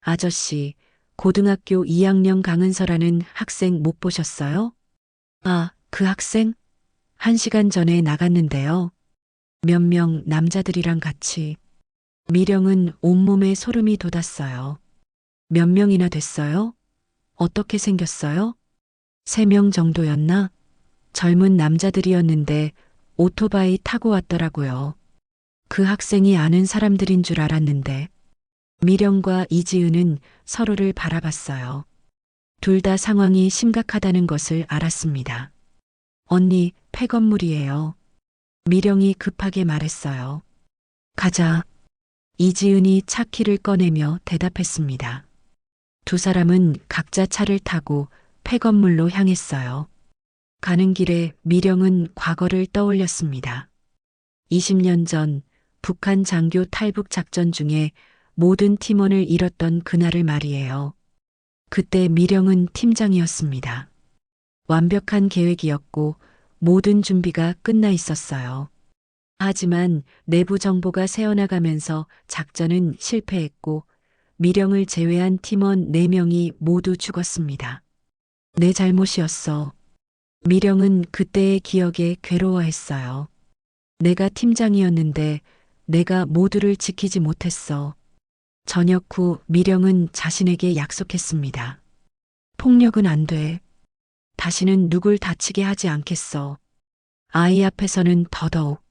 아저씨, 고등학교 2학년 강은서라는 학생 못 보셨어요? 아, 그 학생? 1시간 전에 나갔는데요. 몇 명 남자들이랑 같이. 미령은 온몸에 소름이 돋았어요. 몇 명이나 됐어요? 어떻게 생겼어요? 3명 정도였나? 젊은 남자들이었는데 오토바이 타고 왔더라고요. 그 학생이 아는 사람들인 줄 알았는데. 미령과 이지은은 서로를 바라봤어요. 둘 다 상황이 심각하다는 것을 알았습니다. 언니, 폐건물이에요. 미령이 급하게 말했어요. 가자. 이지은이 차 키를 꺼내며 대답했습니다. 두 사람은 각자 차를 타고 폐건물로 향했어요. 가는 길에 미령은 과거를 떠올렸습니다. 20년 전 북한 장교 탈북 작전 중에 모든 팀원을 잃었던 그날을 말이에요. 그때 미령은 팀장이었습니다. 완벽한 계획이었고 모든 준비가 끝나 있었어요. 하지만 내부 정보가 새어나가면서 작전은 실패했고 미령을 제외한 팀원 4명이 모두 죽었습니다. 내 잘못이었어. 미령은 그때의 기억에 괴로워했어요. 내가 팀장이었는데 내가 모두를 지키지 못했어. 저녁 후 미령은 자신에게 약속했습니다. 폭력은 안 돼. 다시는 누굴 다치게 하지 않겠어. 아이 앞에서는 더더욱.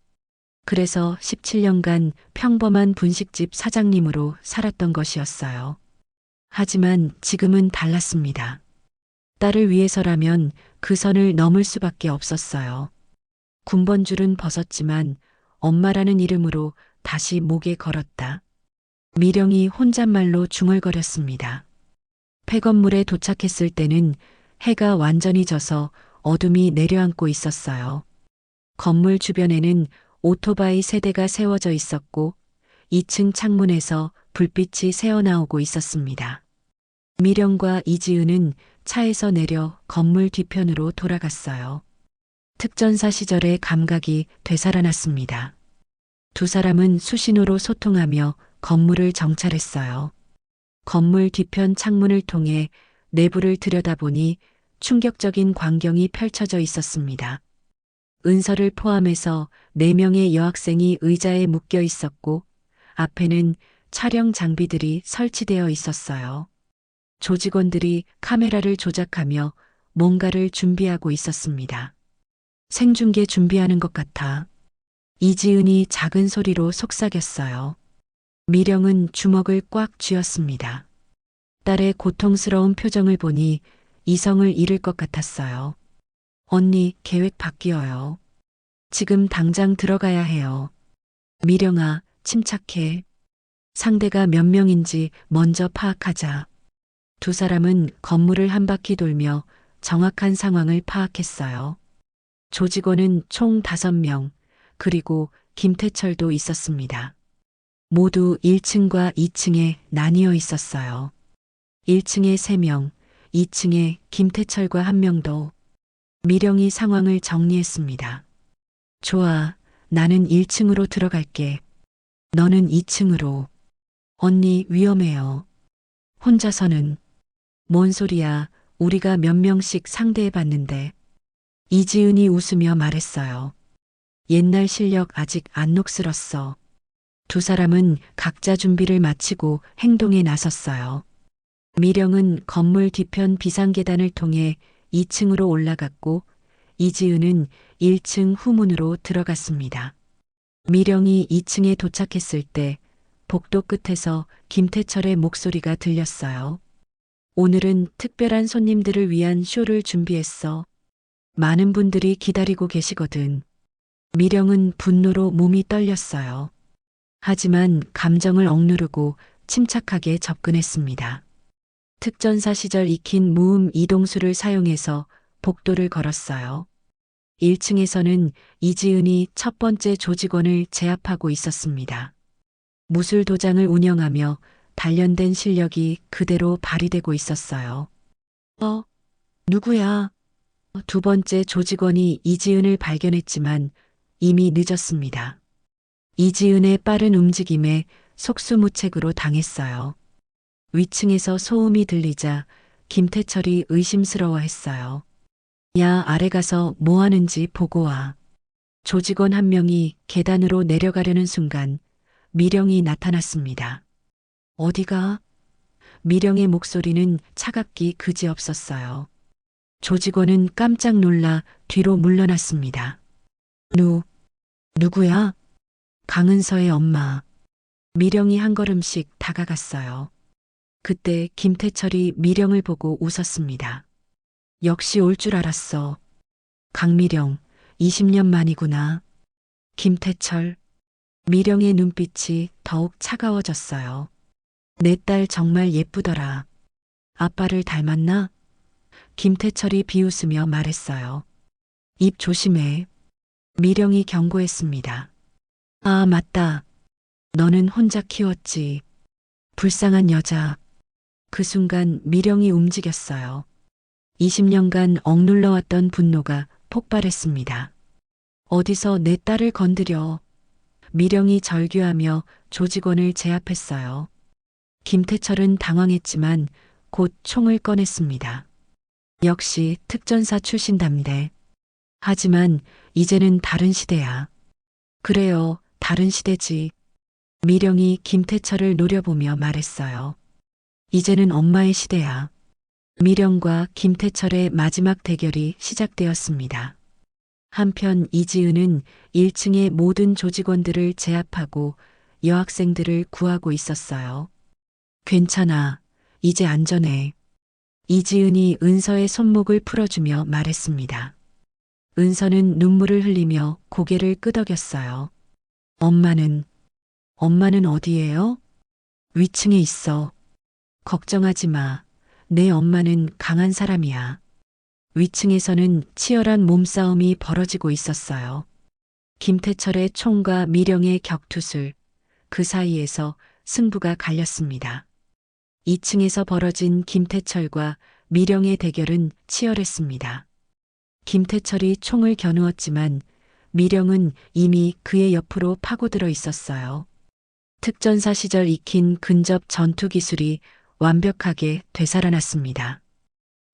그래서 17년간 평범한 분식집 사장님으로 살았던 것이었어요. 하지만 지금은 달랐습니다. 딸을 위해서라면 그 선을 넘을 수밖에 없었어요. 군번줄은 벗었지만 엄마라는 이름으로 다시 목에 걸었다. 미령이 혼잣말로 중얼거렸습니다. 폐건물에 도착했을 때는 해가 완전히 져서 어둠이 내려앉고 있었어요. 건물 주변에는 오토바이 3대가 세워져 있었고 2층 창문에서 불빛이 새어나오고 있었습니다. 미령과 이지은은 차에서 내려 건물 뒤편으로 돌아갔어요. 특전사 시절의 감각이 되살아났습니다. 두 사람은 수신호로 소통하며 건물을 정찰했어요. 건물 뒤편 창문을 통해 내부를 들여다보니 충격적인 광경이 펼쳐져 있었습니다. 은서를 포함해서 4명의 여학생이 의자에 묶여 있었고 앞에는 촬영 장비들이 설치되어 있었어요. 조직원들이 카메라를 조작하며 뭔가를 준비하고 있었습니다. 생중계 준비하는 것 같아. 이지은이 작은 소리로 속삭였어요. 미령은 주먹을 꽉 쥐었습니다. 딸의 고통스러운 표정을 보니 이성을 잃을 것 같았어요. 언니, 계획 바뀌어요. 지금 당장 들어가야 해요. 미령아, 침착해. 상대가 몇 명인지 먼저 파악하자. 두 사람은 건물을 한 바퀴 돌며 정확한 상황을 파악했어요. 조직원은 총 5명, 그리고 김태철도 있었습니다. 모두 1층과 2층에 나뉘어 있었어요. 1층에 3명, 2층에 김태철과 1명 더. 미령이 상황을 정리했습니다. 좋아, 나는 1층으로 들어갈게. 너는 2층으로. 언니 위험해요. 혼자서는. 뭔 소리야. 우리가 몇 명씩 상대해 봤는데. 이지은이 웃으며 말했어요. 옛날 실력 아직 안 녹슬었어. 두 사람은 각자 준비를 마치고 행동에 나섰어요. 미령은 건물 뒤편 비상계단을 통해 2층으로 올라갔고 이지은은 1층 후문으로 들어갔습니다. 미령이 2층에 도착했을 때 복도 끝에서 김태철의 목소리가 들렸어요. 오늘은 특별한 손님들을 위한 쇼를 준비했어. 많은 분들이 기다리고 계시거든. 미령은 분노로 몸이 떨렸어요. 하지만 감정을 억누르고 침착하게 접근했습니다. 특전사 시절 익힌 무음 이동수를 사용해서 복도를 걸었어요. 1층에서는 이지은이 첫 번째 조직원을 제압하고 있었습니다. 무술 도장을 운영하며 단련된 실력이 그대로 발휘되고 있었어요. 누구야? 두 번째 조직원이 이지은을 발견했지만 이미 늦었습니다. 이지은의 빠른 움직임에 속수무책으로 당했어요. 위층에서 소음이 들리자 김태철이 의심스러워했어요. 야, 아래 가서 뭐 하는지 보고 와. 조직원 한 명이 계단으로 내려가려는 순간 미령이 나타났습니다. 어디가? 미령의 목소리는 차갑기 그지없었어요. 조직원은 깜짝 놀라 뒤로 물러났습니다. 누구야? 강은서의 엄마. 미령이 한 걸음씩 다가갔어요. 그때 김태철이 미령을 보고 웃었습니다. 역시 올 줄 알았어. 강미령, 20년 만이구나. 김태철. 미령의 눈빛이 더욱 차가워졌어요. 내 딸 정말 예쁘더라. 아빠를 닮았나? 김태철이 비웃으며 말했어요. 입 조심해. 미령이 경고했습니다. 아, 맞다. 너는 혼자 키웠지. 불쌍한 여자. 그 순간 미령이 움직였어요. 20년간 억눌러왔던 분노가 폭발했습니다. 어디서 내 딸을 건드려. 미령이 절규하며 조직원을 제압했어요. 김태철은 당황했지만 곧 총을 꺼냈습니다. 역시 특전사 출신답네. 하지만 이제는 다른 시대야. 그래요, 다른 시대지. 미령이 김태철을 노려보며 말했어요. 이제는 엄마의 시대야. 미령과 김태철의 마지막 대결이 시작되었습니다. 한편 이지은은 1층의 모든 조직원들을 제압하고 여학생들을 구하고 있었어요. 괜찮아. 이제 안전해. 이지은이 은서의 손목을 풀어주며 말했습니다. 은서는 눈물을 흘리며 고개를 끄덕였어요. 엄마는 어디예요? 위층에 있어. 걱정하지 마. 내 엄마는 강한 사람이야. 위층에서는 치열한 몸싸움이 벌어지고 있었어요. 김태철의 총과 미령의 격투술, 그 사이에서 승부가 갈렸습니다. 2층에서 벌어진 김태철과 미령의 대결은 치열했습니다. 김태철이 총을 겨누었지만 미령은 이미 그의 옆으로 파고들어 있었어요. 특전사 시절 익힌 근접 전투 기술이 완벽하게 되살아났습니다.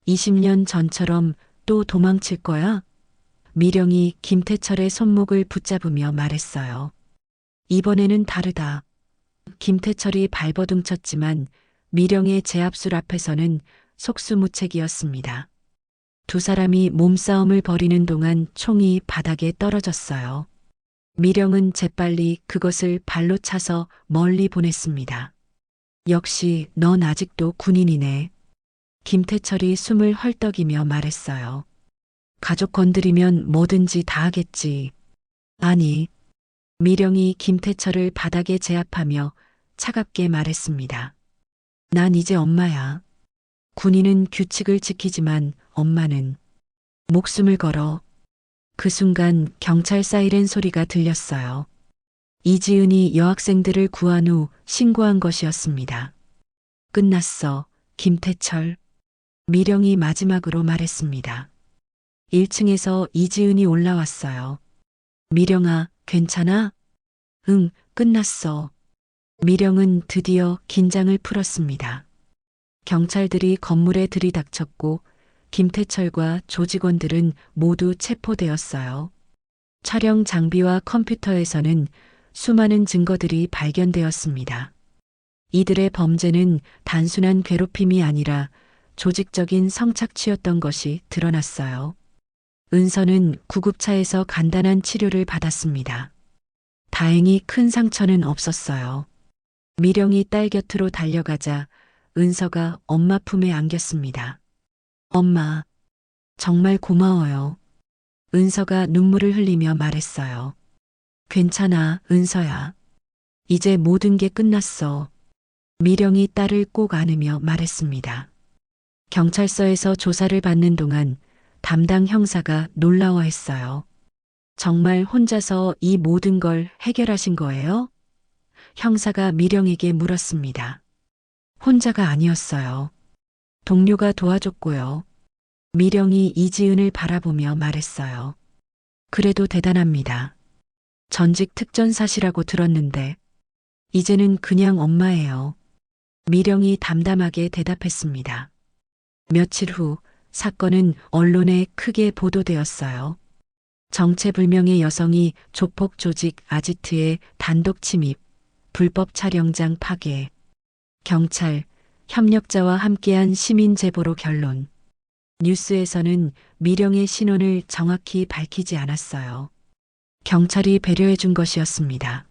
20년 전처럼 또 도망칠 거야? 미령이 김태철의 손목을 붙잡으며 말했어요. 이번에는 다르다. 김태철이 발버둥 쳤지만 미령의 제압술 앞에서는 속수무책이었습니다. 두 사람이 몸싸움을 벌이는 동안 총이 바닥에 떨어졌어요. 미령은 재빨리 그것을 발로 차서 멀리 보냈습니다. 역시 넌 아직도 군인이네. 김태철이 숨을 헐떡이며 말했어요. 가족 건드리면 뭐든지 다 하겠지. 아니. 미령이 김태철을 바닥에 제압하며 차갑게 말했습니다. 난 이제 엄마야. 군인은 규칙을 지키지만 엄마는 목숨을 걸어. 그 순간 경찰 사이렌 소리가 들렸어요. 이지은이 여학생들을 구한 후 신고한 것이었습니다. 끝났어, 김태철. 미령이 마지막으로 말했습니다. 1층에서 이지은이 올라왔어요. 미령아, 괜찮아? 응, 끝났어. 미령은 드디어 긴장을 풀었습니다. 경찰들이 건물에 들이닥쳤고 김태철과 조직원들은 모두 체포되었어요. 촬영 장비와 컴퓨터에서는 수많은 증거들이 발견되었습니다. 이들의 범죄는 단순한 괴롭힘이 아니라 조직적인 성착취였던 것이 드러났어요. 은서는 구급차에서 간단한 치료를 받았습니다. 다행히 큰 상처는 없었어요. 미령이 딸 곁으로 달려가자 은서가 엄마 품에 안겼습니다. 엄마, 정말 고마워요. 은서가 눈물을 흘리며 말했어요. 괜찮아, 은서야. 이제 모든 게 끝났어. 미령이 딸을 꼭 안으며 말했습니다. 경찰서에서 조사를 받는 동안 담당 형사가 놀라워했어요. 정말 혼자서 이 모든 걸 해결하신 거예요? 형사가 미령에게 물었습니다. 혼자가 아니었어요. 동료가 도와줬고요. 미령이 이지은을 바라보며 말했어요. 그래도 대단합니다. 전직 특전사시라고 들었는데 이제는 그냥 엄마예요. 미령이 담담하게 대답했습니다. 며칠 후 사건은 언론에 크게 보도되었어요. 정체불명의 여성이 조폭 조직 아지트의 단독 침입, 불법 촬영장 파괴, 경찰, 협력자와 함께한 시민 제보로 결론. 뉴스에서는 미령의 신원을 정확히 밝히지 않았어요. 경찰이 배려해 준 것이었습니다.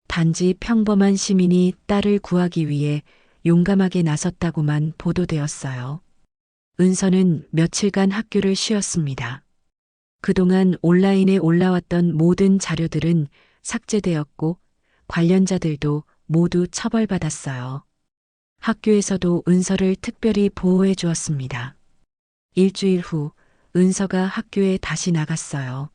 단지 평범한 시민이 딸을 구하기 위해 용감하게 나섰다고만 보도되었어요. 은서는 며칠간 학교를 쉬었습니다. 그동안 온라인에 올라왔던 모든 자료들은 삭제되었고 관련자들도 모두 처벌받았어요. 학교에서도 은서를 특별히 보호해 주었습니다. 일주일 후 은서가 학교에 다시 나갔어요.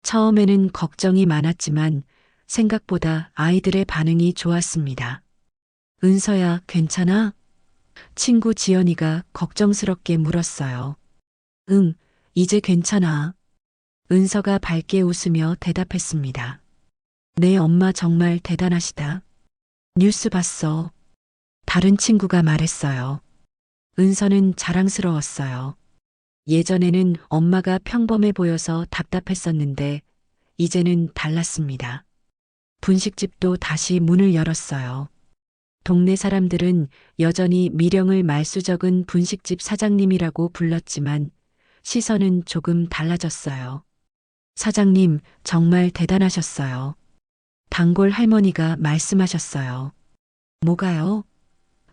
처음에는 걱정이 많았지만 생각보다 아이들의 반응이 좋았습니다. 은서야, 괜찮아? 친구 지연이가 걱정스럽게 물었어요. 응, 이제 괜찮아. 은서가 밝게 웃으며 대답했습니다. 내 엄마 정말 대단하시다. 뉴스 봤어. 다른 친구가 말했어요. 은서는 자랑스러웠어요. 예전에는 엄마가 평범해 보여서 답답했었는데 이제는 달랐습니다. 분식집도 다시 문을 열었어요. 동네 사람들은 여전히 미령을 말수적은 분식집 사장님이라고 불렀지만 시선은 조금 달라졌어요. 사장님, 정말 대단하셨어요. 단골 할머니가 말씀하셨어요. 뭐가요?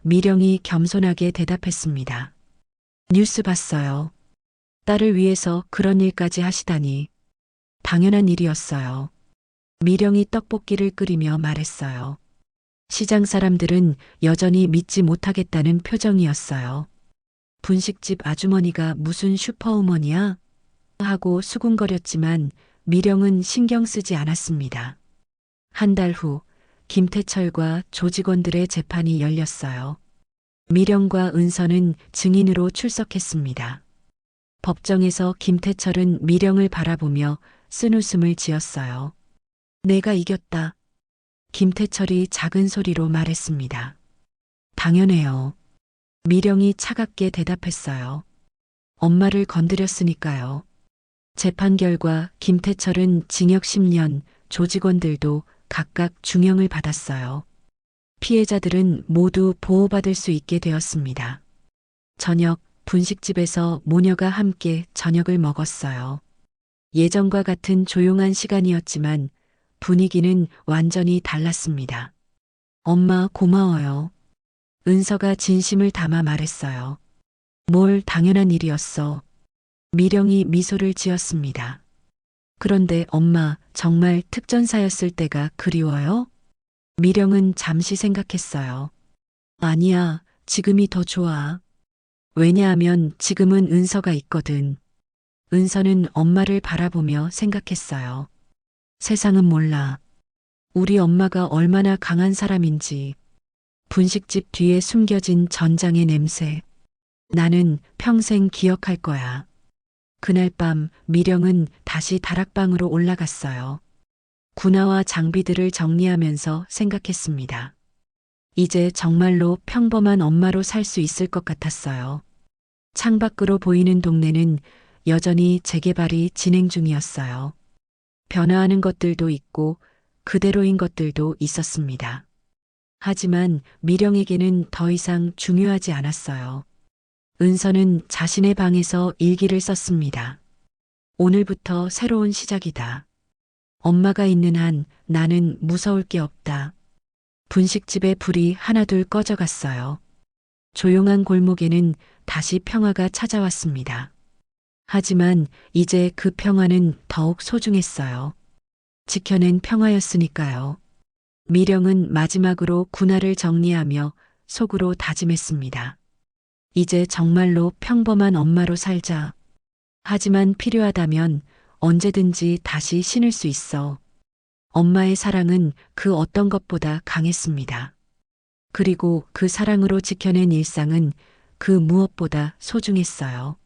미령이 겸손하게 대답했습니다. 뉴스 봤어요. 딸을 위해서 그런 일까지 하시다니. 당연한 일이었어요. 미령이 떡볶이를 끓이며 말했어요. 시장 사람들은 여전히 믿지 못하겠다는 표정이었어요. 분식집 아주머니가 무슨 슈퍼우먼이야? 하고 수군거렸지만 미령은 신경 쓰지 않았습니다. 한 달 후 김태철과 조직원들의 재판이 열렸어요. 미령과 은서는 증인으로 출석했습니다. 법정에서 김태철은 미령을 바라보며 쓴웃음을 지었어요. 내가 이겼다. 김태철이 작은 소리로 말했습니다. 당연해요. 미령이 차갑게 대답했어요. 엄마를 건드렸으니까요. 재판 결과 김태철은 징역 10년, 조직원들도 각각 중형을 받았어요. 피해자들은 모두 보호받을 수 있게 되었습니다. 저녁, 분식집에서 모녀가 함께 저녁을 먹었어요. 예전과 같은 조용한 시간이었지만 분위기는 완전히 달랐습니다. 엄마 고마워요. 은서가 진심을 담아 말했어요. 뭘 당연한 일이었어. 미령이 미소를 지었습니다. 그런데 엄마, 정말 특전사였을 때가 그리워요? 미령은 잠시 생각했어요. 아니야, 지금이 더 좋아. 왜냐하면 지금은 은서가 있거든. 은서는 엄마를 바라보며 생각했어요. 세상은 몰라. 우리 엄마가 얼마나 강한 사람인지. 분식집 뒤에 숨겨진 전장의 냄새. 나는 평생 기억할 거야. 그날 밤 미령은 다시 다락방으로 올라갔어요. 군화와 장비들을 정리하면서 생각했습니다. 이제 정말로 평범한 엄마로 살 수 있을 것 같았어요. 창밖으로 보이는 동네는 여전히 재개발이 진행 중이었어요. 변화하는 것들도 있고 그대로인 것들도 있었습니다. 하지만 미령에게는 더 이상 중요하지 않았어요. 은서는 자신의 방에서 일기를 썼습니다. 오늘부터 새로운 시작이다. 엄마가 있는 한 나는 무서울 게 없다. 분식집의 불이 하나둘 꺼져갔어요. 조용한 골목에는 다시 평화가 찾아왔습니다. 하지만 이제 그 평화는 더욱 소중했어요. 지켜낸 평화였으니까요. 미령은 마지막으로 군화를 정리하며 속으로 다짐했습니다. 이제 정말로 평범한 엄마로 살자. 하지만 필요하다면 언제든지 다시 신을 수 있어. 엄마의 사랑은 그 어떤 것보다 강했습니다. 그리고 그 사랑으로 지켜낸 일상은 그 무엇보다 소중했어요.